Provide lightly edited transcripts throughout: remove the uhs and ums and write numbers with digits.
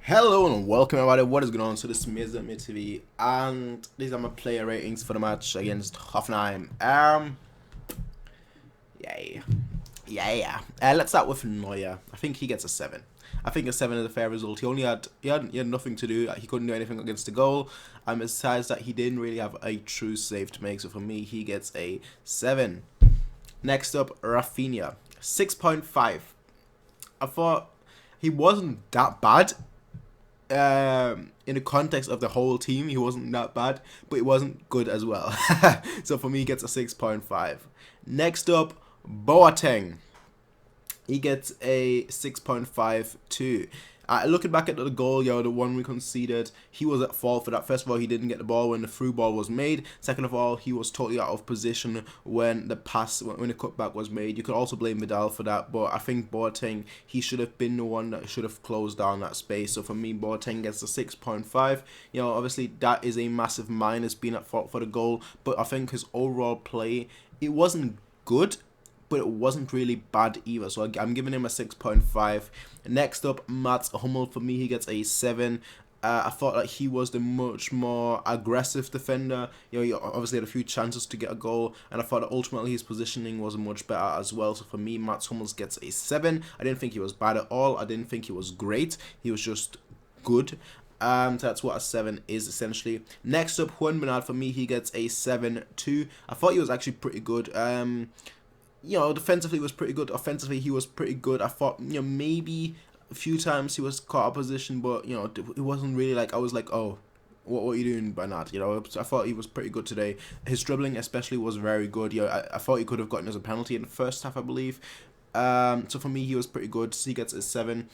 Hello and welcome everybody, what is going on? So this is MiaSanMiaTV and these are my player ratings for the match against Hoffenheim. Let's start with Neuer. I think he gets a 7. I think a 7 is a fair result. He had nothing to do. He couldn't do anything against the goal. Besides that, he didn't really have a true save to make. So for me, he gets a 7. Next up, Rafinha, 6.5. I thought he wasn't that bad. In the context of the whole team, he wasn't that bad, but he wasn't good as well. So for me, he gets a 6.5. Next up, Boateng. He gets a 6.5 too. Looking back at the goal, the one we conceded, he was at fault for that. First of all, he didn't get the ball when the through ball was made. Second of all, he was totally out of position when the cutback was made. You could also blame Vidal for that, but I think Boateng, he should have been the one that should have closed down that space. So for me, Boateng gets a 6.5. Obviously that is a massive minus being at fault for the goal, but I think his overall play, it wasn't good, but it wasn't really bad either. So I'm giving him a 6.5. Next up, Mats Hummel. For me, he gets a 7. I thought that he was the much more aggressive defender. He obviously had a few chances to get a goal, and I thought that ultimately his positioning was much better as well. So for me, Mats Hummels gets a 7. I didn't think he was bad at all. I didn't think he was great. He was just good. So that's what a 7 is essentially. Next up, Juan Bernard. For me, he gets a 7 too. I thought he was actually pretty good. Defensively was pretty good. Offensively, he was pretty good. I thought, maybe a few times he was caught out of position, but, it wasn't really like, I was like, oh, what are you doing, Bernard? I thought he was pretty good today. His dribbling especially was very good. I thought he could have gotten as a penalty in the first half, I believe. So for me, he was pretty good. So he gets a 7.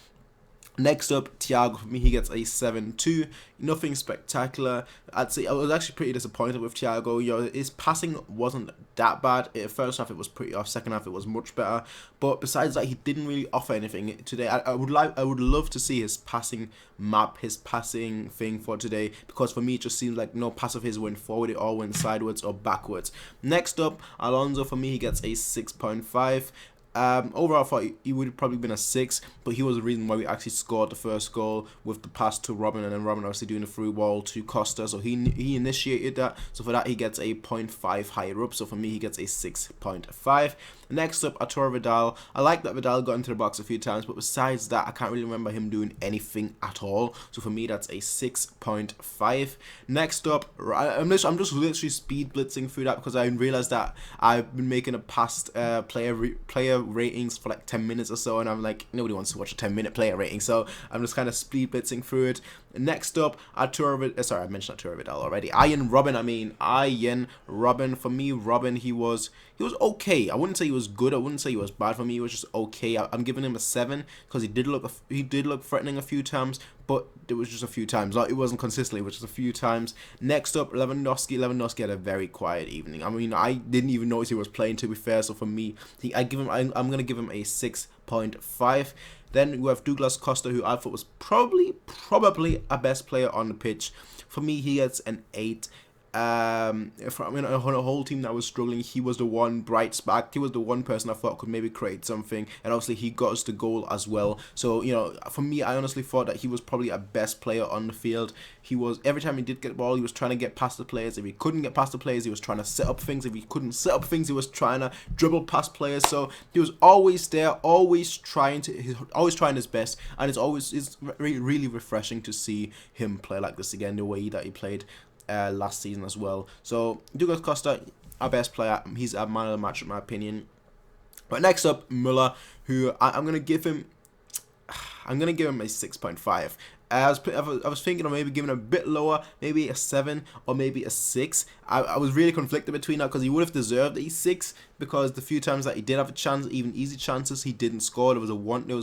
Next up, Thiago. For me, he gets a 7 too. Nothing spectacular. I'd say I was actually pretty disappointed with Thiago. His passing wasn't that bad. In the first half, it was pretty off. Second half, it was much better. But besides that, he didn't really offer anything today. I would love to see his passing map, his passing thing for today, because for me, it just seems like no pass of his went forward. It all went sideways or backwards. Next up, Alonso. For me, he gets a 6.5. Overall, I thought he would have probably been a 6, but he was the reason why we actually scored the first goal with the pass to Robin, and then Robin obviously doing the through ball to Costa, so he initiated that. So for that, he gets a 0.5 higher up. So for me, he gets a 6.5. Next up, Arturo Vidal. I like that Vidal got into the box a few times, but besides that, I can't really remember him doing anything at all. So for me, that's a 6.5. Next up, I'm just literally speed blitzing through that because I realized that I've been making a past player ratings for like 10 minutes or so, and I'm like, nobody wants to watch a 10-minute player rating, so I'm just kind of speed blitzing through it. Next up, I mentioned Arturo Vidal already. Arjen Robben. For me, Robben, he was okay. I wouldn't say he was good. I wouldn't say he was bad. For me, he was just okay. I'm giving him a 7 because he did look threatening a few times, but it was just a few times. It wasn't consistently, it was just a few times. Next up, Lewandowski. Lewandowski had a very quiet evening. I mean, I didn't even notice he was playing, to be fair. So for me, I'm gonna give him a 6.5. Then we have Douglas Costa, who I thought was probably a best player on the pitch. For me, he gets an 8. On a whole team that was struggling, he was the one bright spark. He was the one person I thought could maybe create something, and obviously he got us the goal as well. So for me, I honestly thought that he was probably a best player on the field. He was, every time he did get the ball, he was trying to get past the players. If he couldn't get past the players, he was trying to set up things. If he couldn't set up things, he was trying to dribble past players. So he was always there, always trying his best, and it's really refreshing to see him play like this again, the way that he played last season as well. So Douglas Costa, our best player. He's a man of the match in my opinion. But next up, Müller, who I'm gonna give him a 6.5. I was thinking of maybe giving him a bit lower, maybe a 7 or maybe a 6. I was really conflicted between that because he would have deserved a 6 because the few times that he did have a chance, even easy chances, he didn't score. There was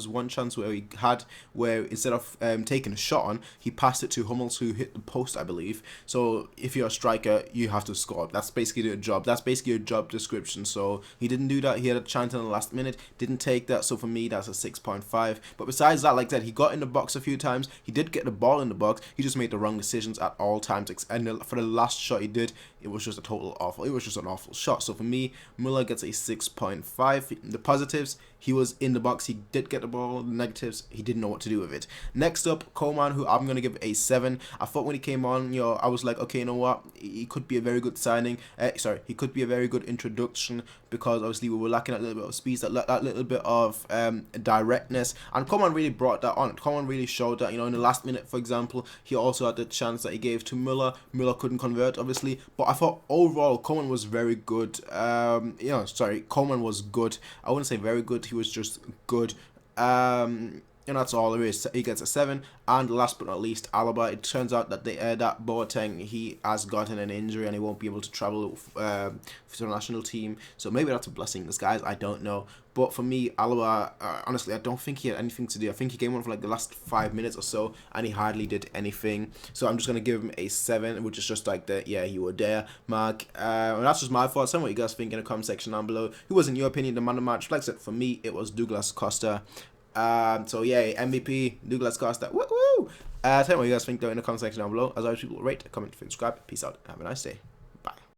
one chance where instead of taking a shot on, he passed it to Hummels, who hit the post, I believe. So if you're a striker, you have to score. That's basically your job. That's basically your job description. So he didn't do that. He had a chance in the last minute, didn't take that. So for me, that's a 6.5. But besides that, like I said, he got in the box a few times. He did get the ball in the box. He just made the wrong decisions at all times. And for the last shot he did, it was just an awful shot. So for me, Müller gets a 6.5. The positives, He was in the box. He did get the ball. The negatives, he didn't know what to do with it. Next up, Coleman, who I'm going to give a 7. I thought when he came on, I was like, okay, you know what? He could be a very good signing. He could be a very good introduction, because obviously we were lacking a little bit of speed, that little bit of directness. And Coleman really brought that on. Coleman really showed that, in the last minute, for example, he also had the chance that he gave to Müller. Müller couldn't convert, obviously. But I thought overall, Coleman was very good. Coleman was good. I wouldn't say very good. He was just good. That's all there is. He gets a 7. And last but not least, Alaba. It turns out that that Boateng, he has gotten an injury and he won't be able to travel for the national team. So maybe that's a blessing in disguise. I don't know. But for me, Alaba, honestly, I don't think he had anything to do. I think he came on for like the last 5 minutes or so, and he hardly did anything. So I'm just going to give him a 7, which is just like you were there, Mark. And that's just my thoughts. Tell me what you guys think in the comment section down below. Who was, in your opinion, the man of the match? Like I said, for me, it was Douglas Costa. MVP, Douglas Costa. Woo! Tell me what you guys think though in the comment section down below. As always, people rate, comment, subscribe. Peace out. Have a nice day.